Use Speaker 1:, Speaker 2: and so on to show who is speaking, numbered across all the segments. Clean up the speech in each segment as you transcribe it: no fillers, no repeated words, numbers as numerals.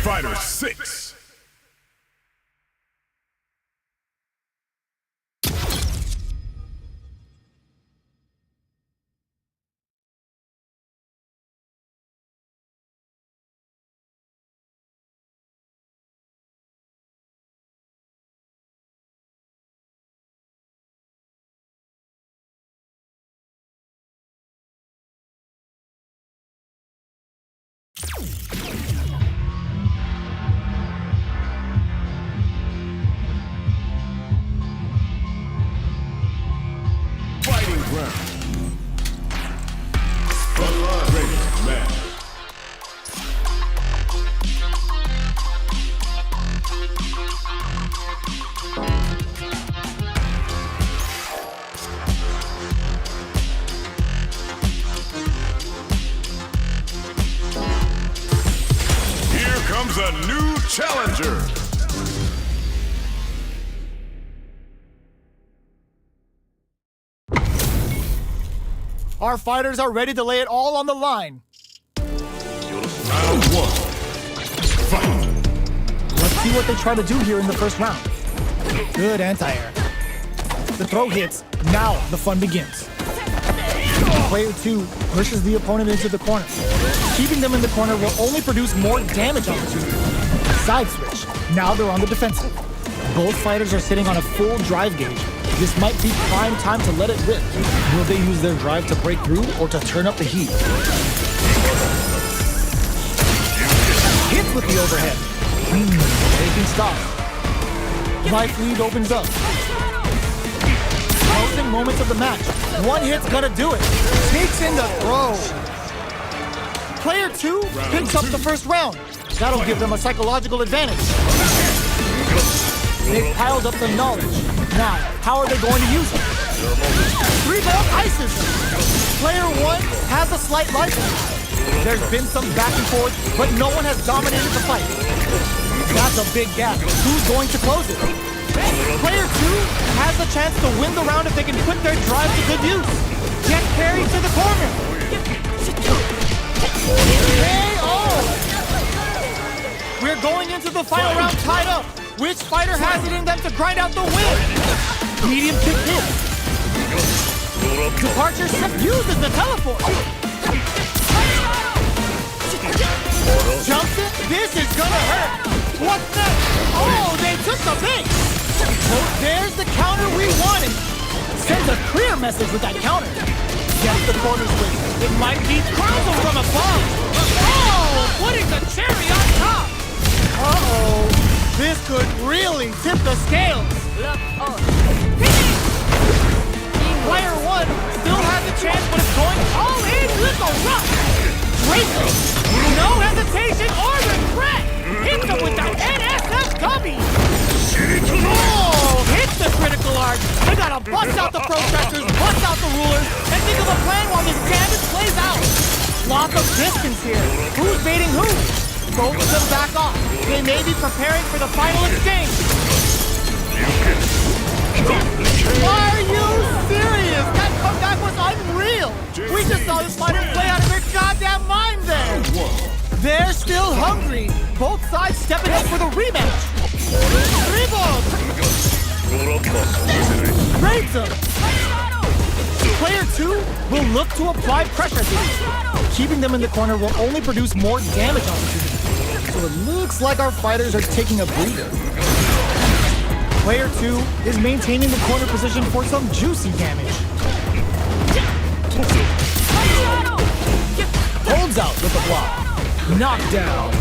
Speaker 1: Fighter 6. Fighting round. Ready, match. Here comes a new challenger.
Speaker 2: Our fighters are ready to lay it all on the line.
Speaker 1: Round 1. Fight.
Speaker 2: Let's see what they try to do here in the first round. Good anti-air. The throw hits. Now the fun begins. Player 2 pushes the opponent into the corner. Keeping them in the corner will only produce more damage opportunity. Side switch. Now they're on the defensive. Both fighters are sitting on a full drive gauge. This might be prime time to let it rip. Will they use their drive to break through or to turn up the heat? Hits with the overhead. Taking stock. Life lead opens up. Closing moments of the match. One hit's gonna do it. Sneaks in the throw. Player 2 picks up the first round. That'll give them a psychological advantage. They've piled up the knowledge. Now, how are they going to use it? 3-ball ices them. Player 1 has a slight life. There's been some back and forth, but no one has dominated the fight. That's a big gap. Who's going to close it? Player 2 has the chance to win the round if they can put their drive to good use. Get carried to the corner. KO! We're going into the final round tied up. Which fighter has it in them to grind out the win? Medium kick hits. Departure set uses the teleport. Jumps it. This is gonna hurt. What's next? Oh, they took the bait. Oh, there's the counter we wanted. Sends a clear message with that counter. Gets the corner switch. It might be crowns from above. Oh, putting the cherry on top. Uh-oh. This could really tip the scales. Player 1 still has a chance, but it's going all in with the rush. Breaker. No hesitation or regret. Hits him with that NSFW. Oh, hits the critical arc. They gotta bust out the protractors, bust out the rulers, and think of a plan while this damage plays out. Lots of distance here. Who's baiting who? Both of them back off. They may be preparing for the final exchange. Are you serious? That comeback was unreal. We just saw this fighter play out of their goddamn mind there. They're still hungry. Both sides stepping up for the rematch. Rebound. Rates him. Player 2 will look to apply pressure here. Keeping them in the corner will only produce more damage opportunity. So it looks like our fighters are taking a breather. Player 2 is maintaining the corner position for some juicy damage. Holds out with a block. Knockdown.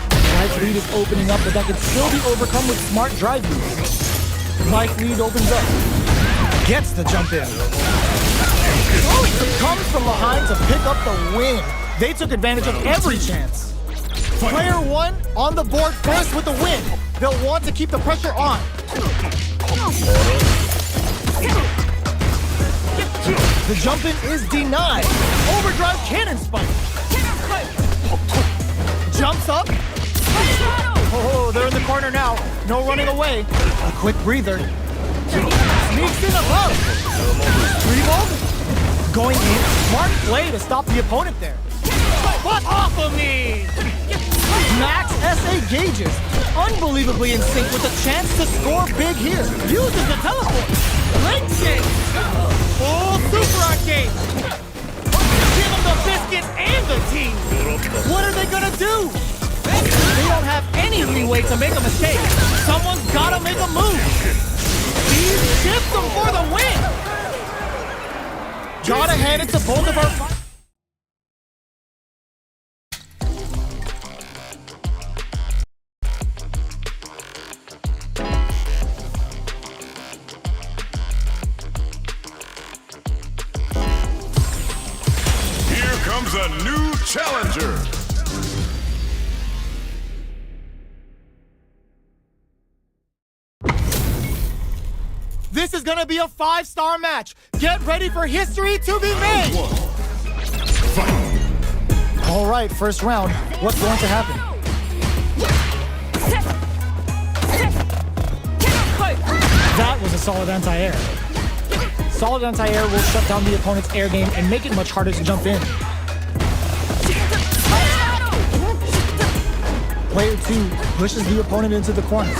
Speaker 2: Life lead is opening up, but that can still be overcome with smart drive use. Life lead opens up. Gets the jump in. Comes from behind to pick up the win. They took advantage of every chance. Player 1 on the board first with the win. They'll want to keep the pressure on. The jump in is denied. Overdrive cannon spike. Jumps up. Oh, they're in the corner now. No running away. A quick breather. Sneaks in above. Revolt. Going in. Smart play to stop the opponent there. What off of me? Max SA engages, unbelievably in sync with a chance to score big here. Uses the teleport. Link shake. Full super arcade. Give them the biscuit and the team. What are they gonna do? They don't have any leeway to make a mistake. Someone's gotta make a move. These chips them for the win. Gotta hand it to both of our...
Speaker 1: Here comes a new challenger.
Speaker 2: This is gonna be a 5-star match. Get ready for history to be made.
Speaker 1: Fight.
Speaker 2: All right, first round. What's going to happen? That was a solid anti-air. Solid anti-air will shut down the opponent's air game and make it much harder to jump in. Player 2 pushes the opponent into the corner.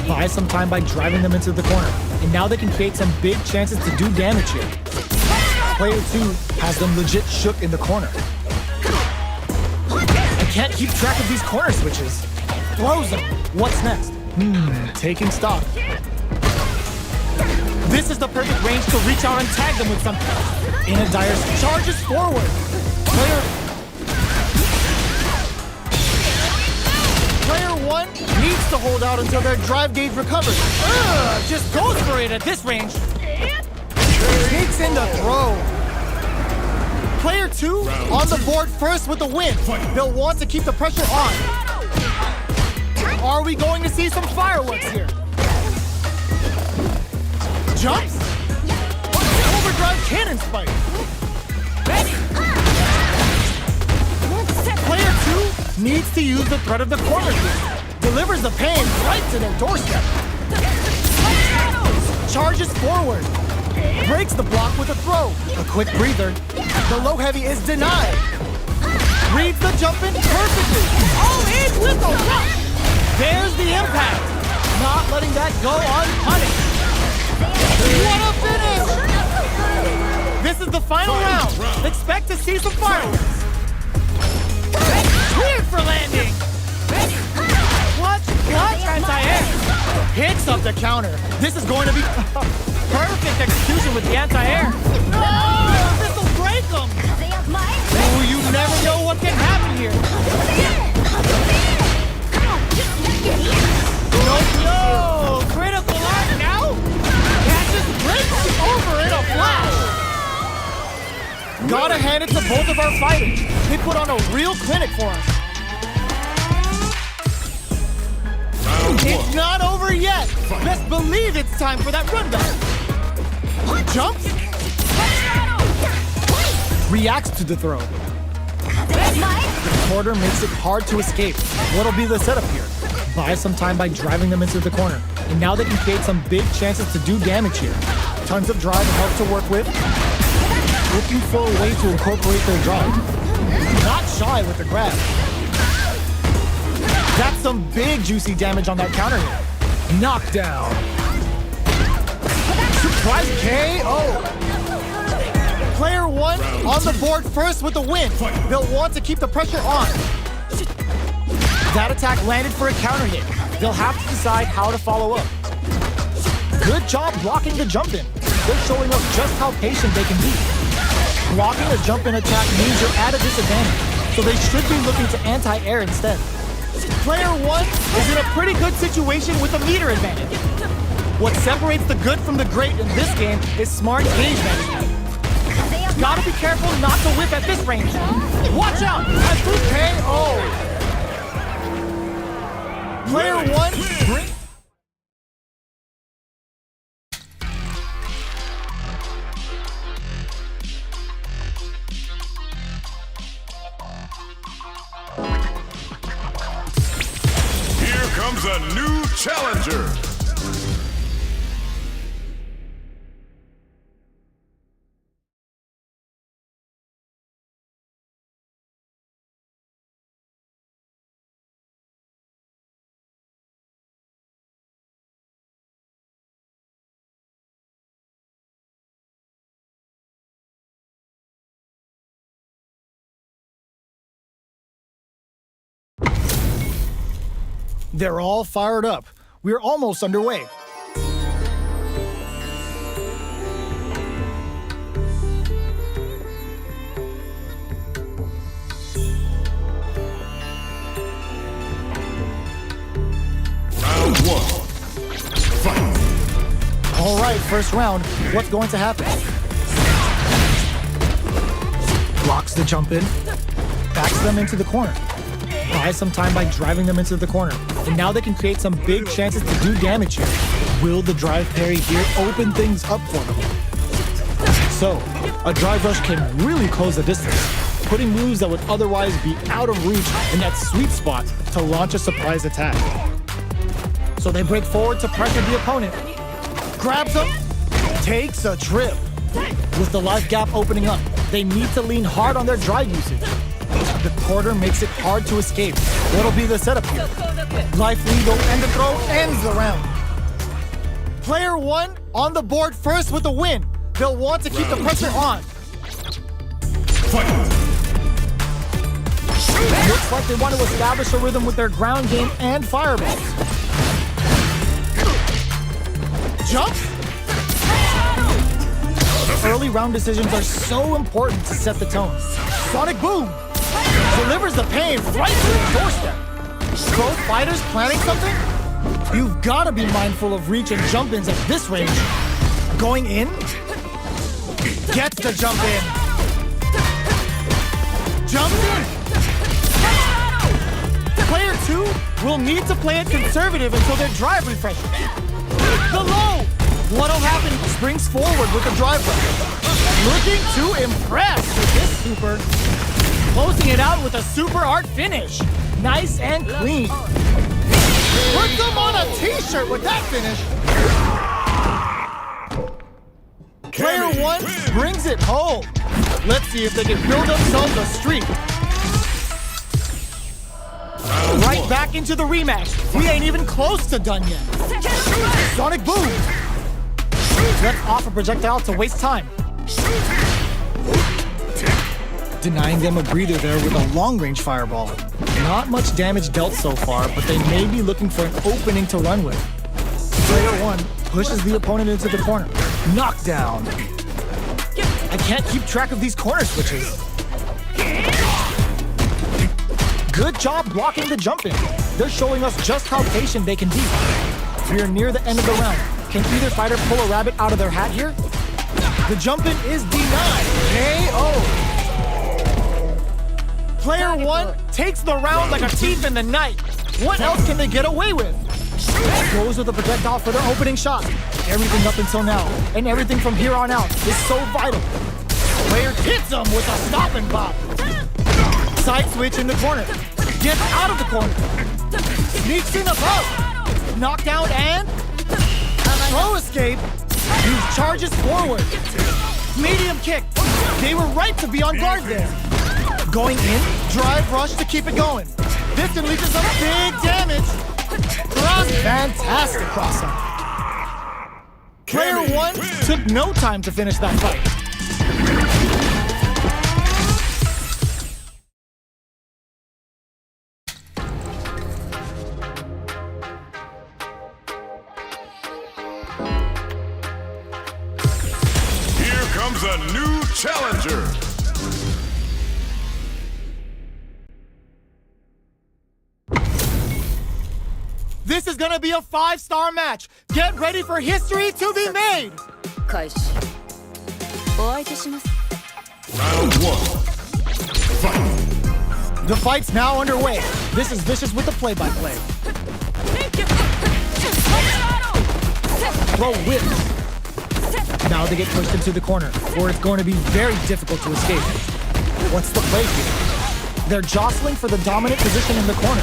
Speaker 2: Buys some time by driving them into the corner. And now they can create some big chances to do damage here. Player 2 has them legit shook in the corner. I can't keep track of these corner switches. Throws them. What's next? Taking stock. This is the perfect range to reach out and tag them with something. In a dire charges forward. Player 1 needs to hold out until their drive gauge recovers. Just goes for it at this range. Takes in the throw. Player 2 on the board first with the win. They'll want to keep the pressure on. Are we going to see some fireworks here? Jumps? Overdrive cannon spike. Player 2 needs to use the threat of the corner here. Delivers the pain right to their doorstep. Charges forward. Breaks the block with a throw. A quick breather. The low heavy is denied. Reads the jump in perfectly. All in with the rock. There's the impact. Not letting that go unpunished. What a finish! This is the final round. Expect to see some fireworks. Cleared for landing. Clutch anti-air. Picks up the counter. This is going to be perfect execution with the anti-air. Oh, this will break them. Oh, you never know what can happen here. No, critical art now. Catches breaks over in a flash. Gotta hand it to both of our fighters. They put on a real clinic for us. It's not over yet. Best believe it's time for that run back. Jumps. Reacts to the throw. The quarter makes it hard to escape. What'll be the setup here? Buy some time by driving them into the corner. And now they can create some big chances to do damage here. Tons of drive and help to work with. Looking for a way to incorporate their drive. Not shy with the grab. That's some big juicy damage on that counter hit. Knockdown. Surprise KO. Player 1 on the board first with the win. They'll want to keep the pressure on. That attack landed for a counter hit. They'll have to decide how to follow up. Good job blocking the jump in. They're showing us just how patient they can be. Blocking a jump in attack means you're at a disadvantage, so they should be looking to anti-air instead. Player 1 is in a pretty good situation with a meter advantage. What separates the good from the great in this game is smart gauge management. Gotta be careful not to whip at this range. Watch out! A good KO! Player 1 bring...
Speaker 1: Here comes a new challenger.
Speaker 2: They're all fired up. We're almost underway.
Speaker 1: Round one. Fight.
Speaker 2: All right, first round. What's going to happen? Blocks the jump in, backs them into the corner. Buys some time by driving them into the corner. And now they can create some big chances to do damage here. Will the drive parry here open things up for them? So, a drive rush can really close the distance, putting moves that would otherwise be out of reach in that sweet spot to launch a surprise attack. So they break forward to pressure the opponent. Grabs him, takes a trip. With the life gap opening up, they need to lean hard on their drive usage. The quarter makes it hard to escape. What'll be the setup here? Life legal and the throw ends the round. Player one on the board first with a win. They'll want to keep the pressure on. Looks like they want to establish a rhythm with their ground game and fireballs. Jump! Early round decisions are so important to set the tone. Sonic boom! Delivers the pain right to the doorstep. Both fighters planning something? You've got to be mindful of reach and jump-ins at this range. Going in? Gets the jump in. Jumps in! Player two will need to play it conservative until their drive refreshes. The low! What'll happen? Springs forward with the drive rush. Looking to impress with this super. Closing it out with a super art finish. Nice and clean. Put them on a t-shirt with that finish. Player one brings it home. Let's see if they can build themselves a streak. Right back into the rematch. We ain't even close to done yet. Sonic boom. Let's off a projectile to waste time. Denying them a breather there with a long-range fireball. Not much damage dealt so far, but they may be looking for an opening to run with. Player one pushes the opponent into the corner. Knockdown. I can't keep track of these corner switches. Good job blocking the jump in. They're showing us just how patient they can be. We are near the end of the round. Can either fighter pull a rabbit out of their hat here? The jump in is denied. KO. Player one takes the round like a thief in the night. What else can they get away with? Goes with the projectile for their opening shot. Everything up until now, and everything from here on out is so vital. Player hits him with a stop and pop. Side switch in the corner. Gets out of the corner. Sneaks in above. Knockdown and throw escape. Use charges forward. Medium kick. They were right to be on guard there. Going in, drive rush to keep it going. This unleashes some big damage. Cross, fantastic cross up. Player one took no time to finish that fight.
Speaker 1: Here comes a new challenger.
Speaker 2: This is gonna be a 5-star match. Get ready for history to be made.
Speaker 3: 開始お相手します
Speaker 1: Round one. Fight.
Speaker 2: The fight's now underway. This is Vicious with the play-by-play. Throw whip. Now they get pushed into the corner, where it's going to be very difficult to escape. What's the play here? They're jostling for the dominant position in the corner.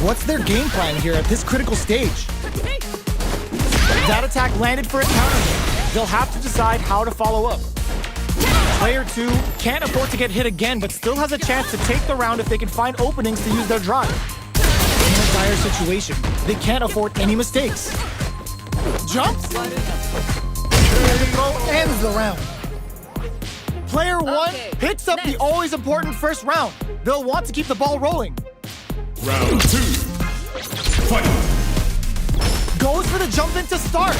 Speaker 2: What's their game plan here at this critical stage? That attack landed for a counter. They'll have to decide how to follow up. Player two can't afford to get hit again, but still has a chance to take the round if they can find openings to use their drive. In a dire situation, they can't afford any mistakes. Jumps. The throw ends the round. Player one picks up the always important first round. They'll want to keep the ball rolling.
Speaker 1: Round two. Fight!
Speaker 2: Goes for the jump in to start.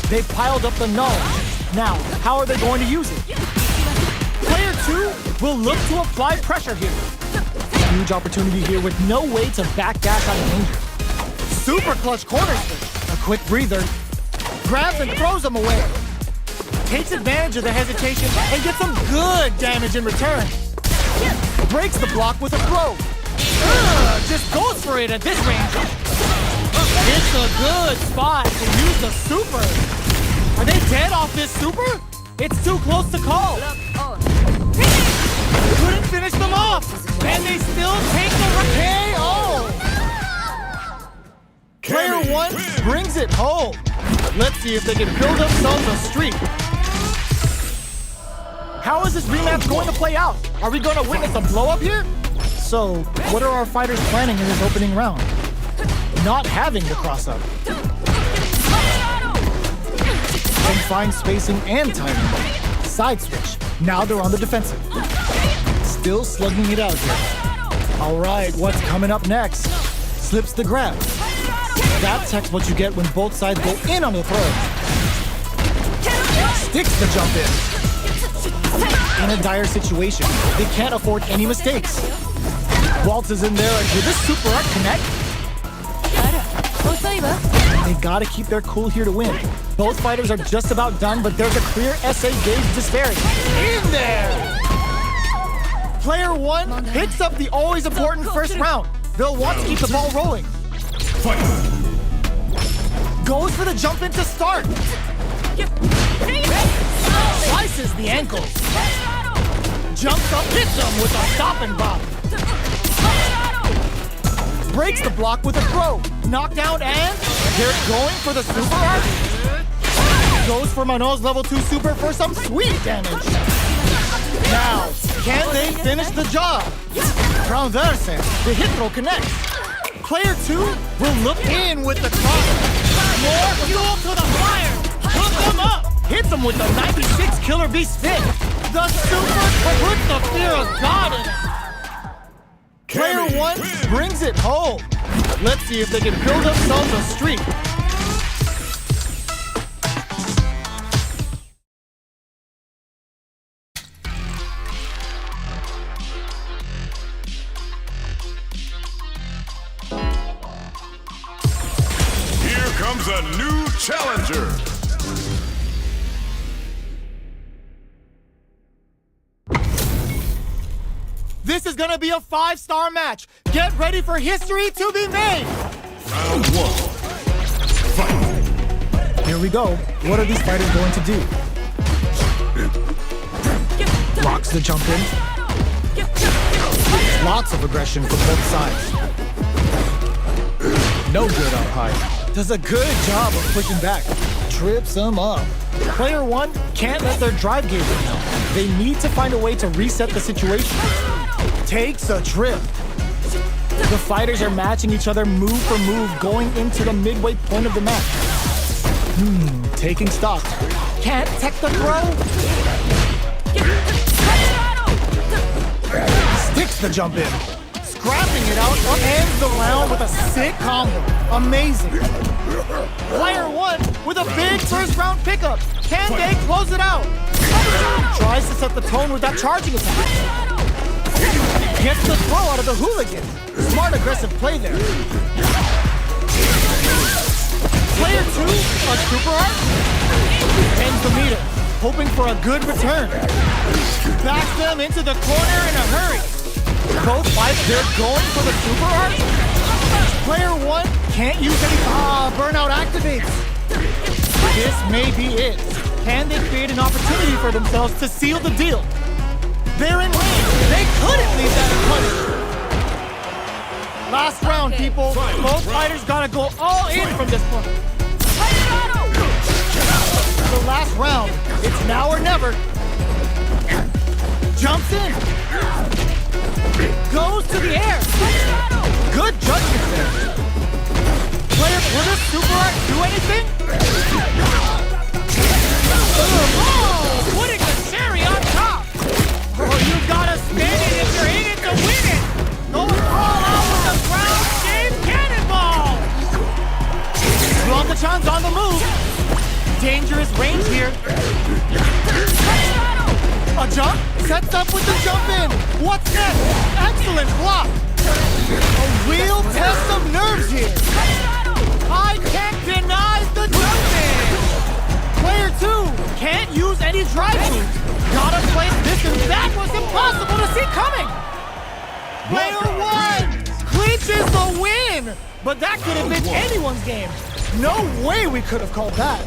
Speaker 2: They piled up the knowledge. Now, how are they going to use it? Player 2 will look to apply pressure here. Huge opportunity here with no way to backdash out of danger. Super clutch corner switch. A quick breather. Grabs and throws him away. Takes advantage of the hesitation and gets some good damage in return. Breaks the block with a throw. Just goes for it at this range. It's a good spot to use the super. Are they dead off this super? It's too close to call. Couldn't finish them off. And they still take the KO. Player 1 brings it home. Let's see if they can build themselves a streak. How is this rematch going to play out? Are we going to witness a blow-up here? So, what are our fighters planning in this opening round? Not having the cross-up. Some fine spacing and timing. Side switch. Now they're on the defensive. Still slugging it out here. All right, what's coming up next? Slips the grab. That's what you get when both sides go in on the throw. Sticks the jump in. In a dire situation, they can't afford any mistakes. Waltzes in there, and did this super art connect? They gotta keep their cool here to win. Both fighters are just about done, but there's a clear SA gauge disparity. In there! Player 1 picks up the always important first round. They'll want to keep the ball rolling.
Speaker 1: Fight!
Speaker 2: Goes for the jump in to start. Slices the ankles. Jumps up, hits him with a stop and bop. Breaks the block with a throw. Knockdown, and they're going for the super art. Goes for Manol's level 2 super for some sweet damage. Now, can they finish the job? Transverse, the hit throw connects. Player 2 will look in with the cross. More fuel to the fire. Hook him up. Hits him with the 96 Killer Bee spin. The super puts the fear of God in it. Player 1 brings it home. Let's see if they can build themselves a streak.
Speaker 1: Here comes a new challenger.
Speaker 2: This is gonna be a 5-star match. Get ready for history to be made.
Speaker 1: Round 1. Fight!
Speaker 2: Here we go. What are these fighters going to do? Blocks the jump in. Lots of aggression from both sides. No good up high. Does a good job of pushing back. Trips them up. Player 1 can't let their drive gauge run out. They need to find a way to reset the situation. Takes a trip. The fighters are matching each other move for move going into the midway point of the match. Taking stock. Can't tech the throw. Sticks the jump in. Scrapping it out, ends the round with a sick combo. Amazing. Player 1 with a big first round pickup. Can they close it out? Tries to set the tone with that charging attack. Gets the throw out of the hooligan. Smart aggressive play there. Player 2, a super art. Ends the meter, hoping for a good return. Backs them into the corner in a hurry. Both fights, they're going for the super art. Player 1 can't use any burnout activates. This may be it. Can they create an opportunity for themselves to seal the deal? They're in lane. They couldn't leave that unpunished. Last round, people. Both fighters gotta go all in from this point. The last round. It's now or never. Jumps in. Goes to the air. Good judgment there. Player, will this super art do anything? Oh, putting the cherry on top. Oh, you gotta spin it if you're in it to win it. Going all out with the ground game cannonball. Bonchan's on the move. Dangerous range here. A jump, sets up with the jump in. What's next? Excellent block. A real test of nerves here. I can't deny the jump in. Player 2 can't use any drive moves. Gotta place this and that was impossible to see coming. Player 1 clinches the win. But that could have been anyone's game. No way we could have called that.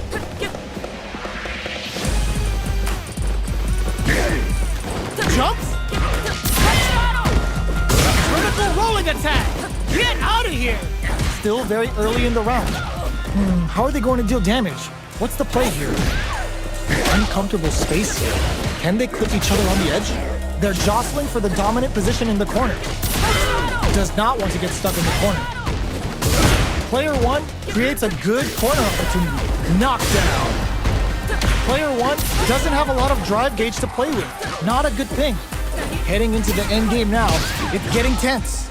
Speaker 2: Jumps. Critical rolling attack. Get out of here. Still very early in the round. How are they going to deal damage? What's the play here? Uncomfortable space here. Can they clip each other on the edge? They're jostling for the dominant position in the corner. Does not want to get stuck in the corner. Player 1 creates a good corner opportunity. Knockdown. Player 1 doesn't have a lot of drive gauge to play with. Not a good thing. Heading into the end game now, it's getting tense.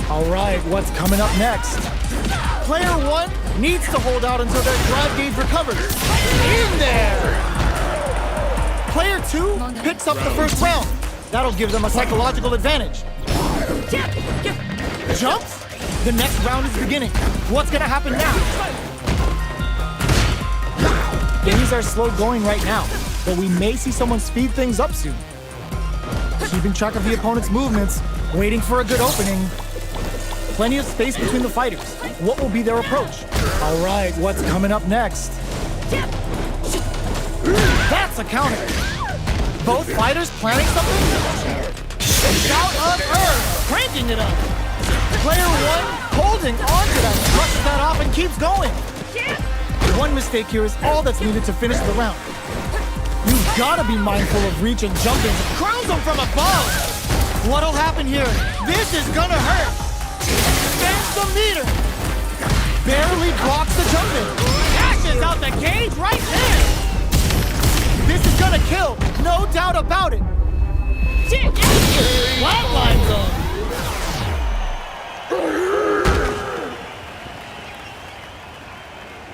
Speaker 2: All right, what's coming up next? Player 1 needs to hold out until their drive gauge recovers. In there! Player 2 picks up the first round. That'll give them a psychological advantage. Jumps? The next round is beginning. What's gonna happen now? Things are slow going right now, but we may see someone speed things up soon. Keeping track of the opponent's movements, waiting for a good opening. Plenty of space between the fighters. What will be their approach? All right, what's coming up next? That's a counter. Both fighters planning something? Shout of Earth, cranking it up. Player 1 holding on to that, brushes that off and keeps going. One mistake here is all that's needed to finish the round. You've got to be mindful of reach and jumping. Crowns them from above. What'll happen here? This is gonna hurt. Spends the meter. Barely blocks the jumping. Dashes out the cage right there. This is gonna kill, no doubt about it. Flatlines them.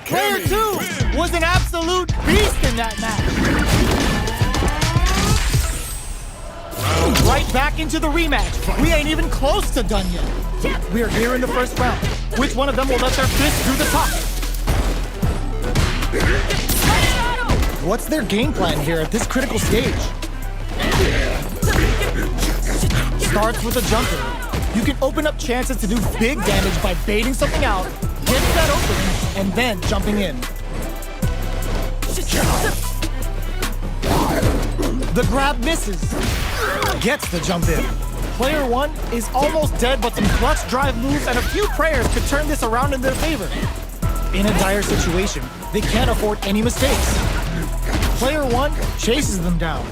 Speaker 2: Player 2 was an absolute beast in that match. Right back into the rematch. We ain't even close to done yet. We are here in the first round. Which one of them will let their fist through the top? What's their game plan here at this critical stage? Starts with a jumper. You can open up chances to do big damage by baiting something out, getting that opening, and then jumping in. The grab misses. Gets the jump in. Player 1 is almost dead, but some clutch drive moves and a few prayers could turn this around in their favor. In a dire situation, they can't afford any mistakes. Player 1 chases them down.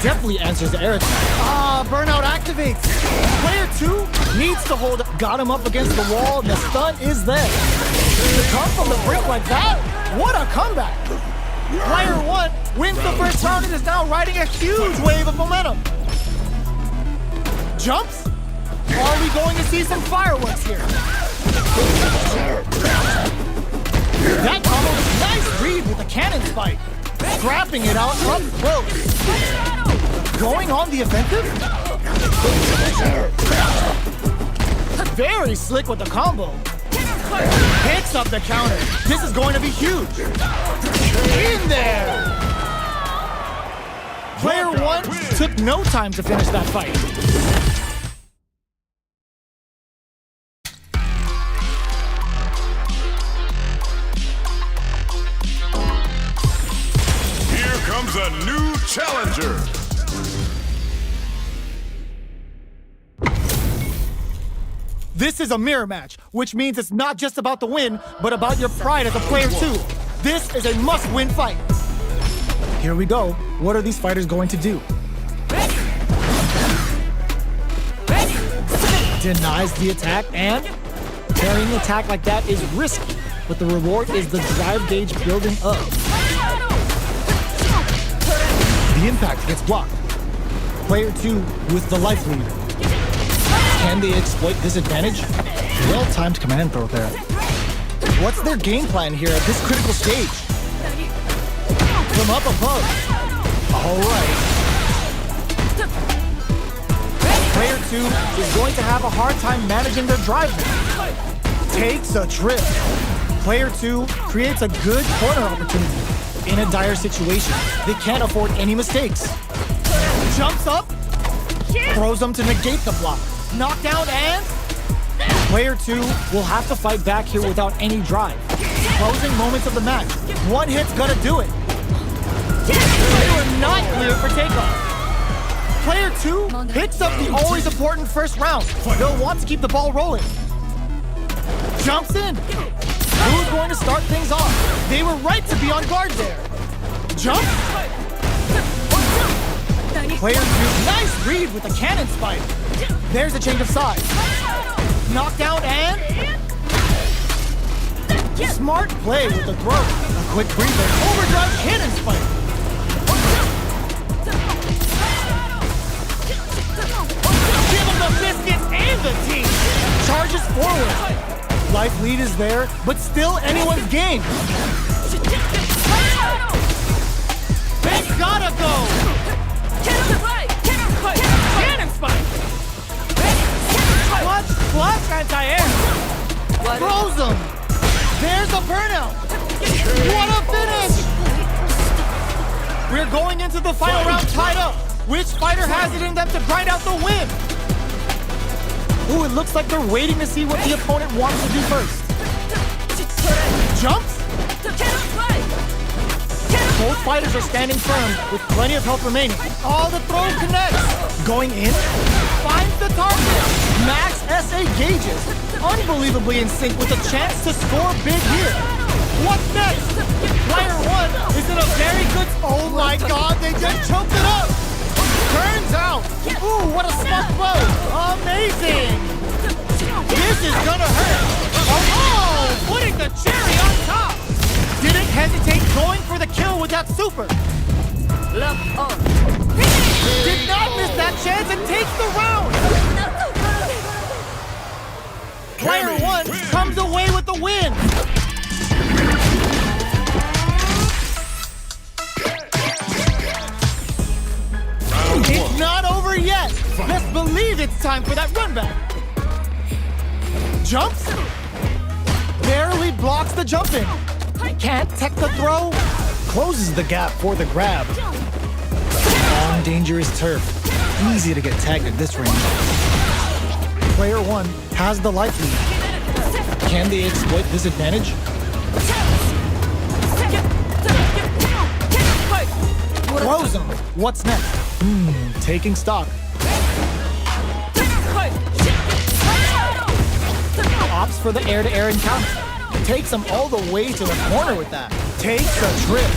Speaker 2: Definitely answers the air attack. Burnout activates. Player 2 needs to hold up. Got him up against the wall, and the stun is there. To come from the brink like that? What a comeback! Player 1 wins the first round and is now riding a huge wave of momentum. Jumps? Are we going to see some fireworks here? That combo was nice read with the cannon spike. Scrapping it out up close. Going on the offensive? Very slick with the combo. Picks up the counter. This is going to be huge. In there! Player 1 took no time to finish that fight.
Speaker 1: Here comes a new challenger.
Speaker 2: This is a mirror match, which means it's not just about the win, but about your pride as a player too. This is a must-win fight. Here we go. What are these fighters going to do? Denies the attack, and carrying an attack like that is risky, but the reward is the drive gauge building up. The impact gets blocked. Player 2 with the life lead. Can they exploit this advantage? Well-timed command throw there. What's their game plan here at this critical stage? From up above. All right. Player 2 is going to have a hard time managing their drive now. Takes a trip. Player 2 creates a good corner opportunity. In a dire situation, they can't afford any mistakes. Jumps up, throws them to negate the block. Knockdown and... Player 2 will have to fight back here without any drive. Closing moments of the match. One hit's gonna do it. They were not clear for takeoff. Player 2 picks up the always important first round. They'll want to keep the ball rolling. Jumps in. Who's going to start things off? They were right to be on guard there. Jump. Player 2, nice read with the cannon spike. There's a change of sides. Knockdown and... Smart play with the throw. A quick breather. Overdrive cannon spike. Give him the biscuits and the tea. Charges forward. Life lead is there, but still anyone's game. They gotta go. Cannon spike. Clutch anti-air. Throws him. There's a burnout. What a finish. We're going into the final round tied up. Which fighter has it in them to grind out the win? Ooh, it looks like they're waiting to see what the opponent wants to do first. Jumps. Both fighters are standing firm with plenty of health remaining. All the throw connects. Going in, finds the target. Max SA gauges. Unbelievably in sync with a chance to score big here. What's next? Player 1 is in a very good... Oh my god, they just choked it up. Turns out. Ooh, what a smart blow. Amazing. This is gonna hurt. Oh, putting the cherry on top. Didn't hesitate going for the kill with that super. Did not miss that chance and takes the round. Player 1 comes away with the win. It's not over yet. Best believe it's time for that run back. Jumps. Barely blocks the jump in. Can't tech the throw. Closes the gap for the grab. Long, dangerous turf. Easy to get tagged at this range. Player 1 has the life lead. Can they exploit this advantage? Throws him. What's next? Taking stock. Opts for the air-to-air encounter. Takes him all the way to the corner with that. Takes a trip.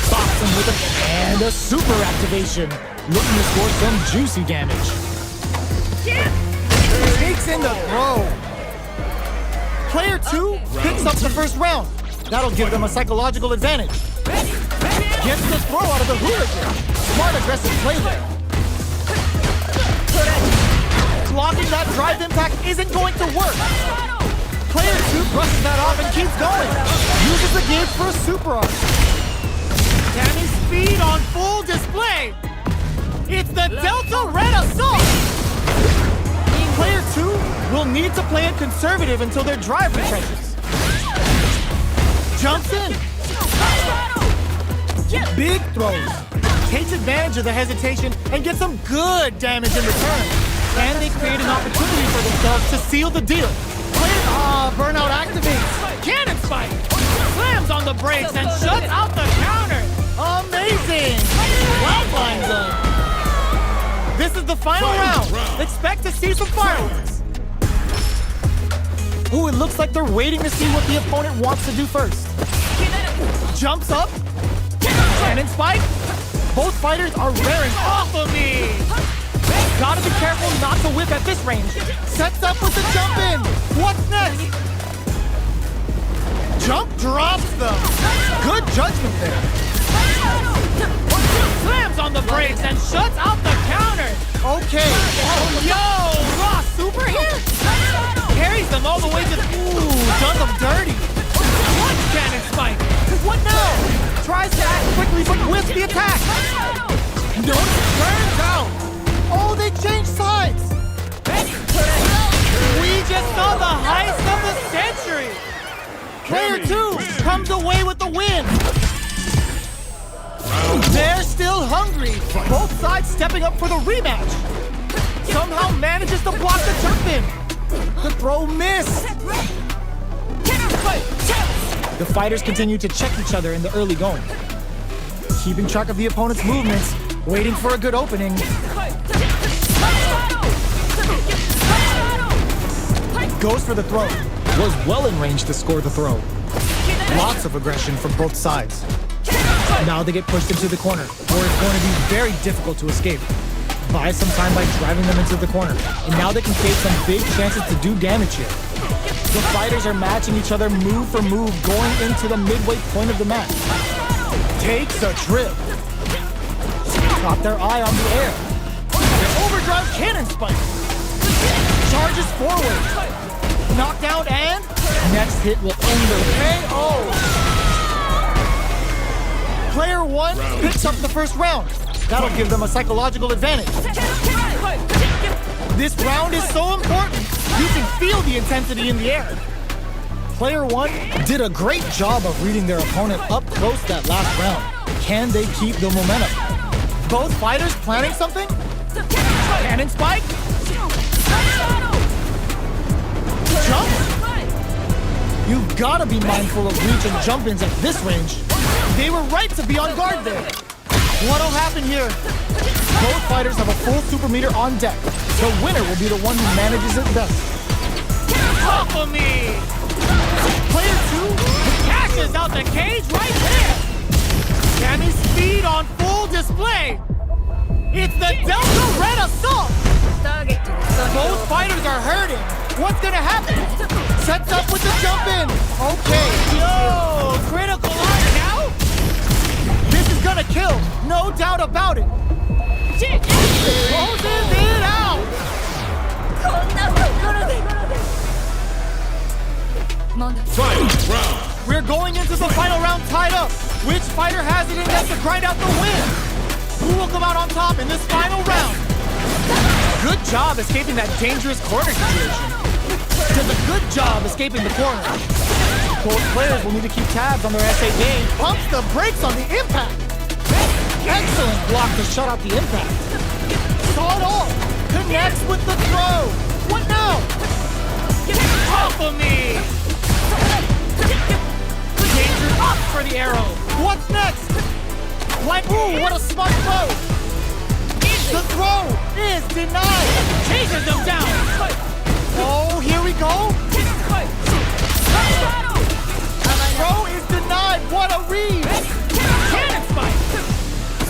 Speaker 2: Bops him with and a super activation. Looking to score some juicy damage. Takes in the throw. Player 2 picks up the first round. That'll give them a psychological advantage. Gets the throw out of the hooligan. Smart aggressive play there. Blocking that drive impact isn't going to work. Player 2 brushes that off and keeps going. Uses the gauge for a super arc. Damning speed on full display. It's the Delta Red Assault. Player 2 will need to play it conservative until their drive retrenches. Jumps in. Big throws. Takes advantage of the hesitation and gets some good damage in return. And they create an opportunity for themselves to seal the deal. Burnout activates. Cannon spike. Slams on the brakes and shuts out the counter. Amazing. Flatline zone. This is the final round. Expect to see some fireworks. Ooh, it looks like they're waiting to see what the opponent wants to do first. Jumps up. Cannon spike. Both fighters are raring off of me. Gotta be careful not to whip at this range. Sets up with the jump in. What's next? Jump drops them. Good judgment there. Slams on the brakes and shuts out the counter. Okay. Oh, yo, raw super hit. hits the attack. Notice it turns out. Oh, they changed sides. We just saw the heist of the century. Player 2 comes away with the win. They're still hungry. Both sides stepping up for the rematch. Somehow manages to block the jump in. The throw missed. The fighters continue to check each other in the early going. Keeping track of the opponent's movements, waiting for a good opening. Goes for the throw. Was well in range to score the throw. Lots of aggression from both sides. Now they get pushed into the corner, where it's going to be very difficult to escape. Buy some time by driving them into the corner, and now they can take some big chances to do damage here. The fighters are matching each other move for move going into the midway point of the match. Takes a trip. Caught their eye on the air. The overdrive cannon spike. Charges forward. Knockdown and next hit will end the KO. Player 1 picks up the first round. That'll give them a psychological advantage. This round is so important. You can feel the intensity in the air. Player 1 did a great job of reading their opponent up close that last round. Can they keep the momentum? Both fighters planning something? Cannon spike? Jump? You've got to be mindful of reach and jump-ins at this range. They were right to be on guard there. What'll happen here? Both fighters have a full super meter on deck. The winner will be the one who manages it best. Off of me! Player 2 cashes out the cage right there! Sammy's speed on full display! It's the Delta Red Assault! Both fighters are hurting. What's gonna happen? Sets up with the jump in. Okay. Yo, critical eye now? This is gonna kill. No doubt about it. Closes it out.
Speaker 1: Final round.
Speaker 2: We're going into the final round tied up. Which fighter has it in them to grind out the win? Who will come out on top in this final round? Good job escaping that dangerous corner situation. Does a good job escaping the corner. Both players will need to keep tabs on their SA game. Pumps the brakes on the impact. Excellent block to shut out the impact. Saw it all. Connects with the throw. What now? Off of me. Danger up for the arrow. What's next? Like, ooh, what a smart throw. The throw is denied. Chases them down. Oh, here we go. Throw is denied. What a read. Cannon spike.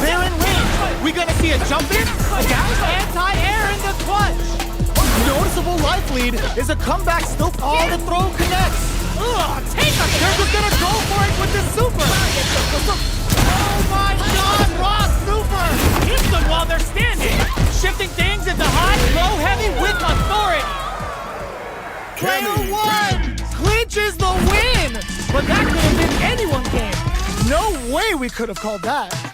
Speaker 2: They're in range. We gonna see a jump in? A dash anti-air in the clutch. Noticeable life lead is a comeback still. Oh, the throw connects. Ugh, take a. They're just gonna go for it with the super. Oh my God, raw super. Hits them while they're standing. Shifting things into high, low, heavy with authority. Player 1 clinches the win. But that could have been anyone's game. No way we could have called that.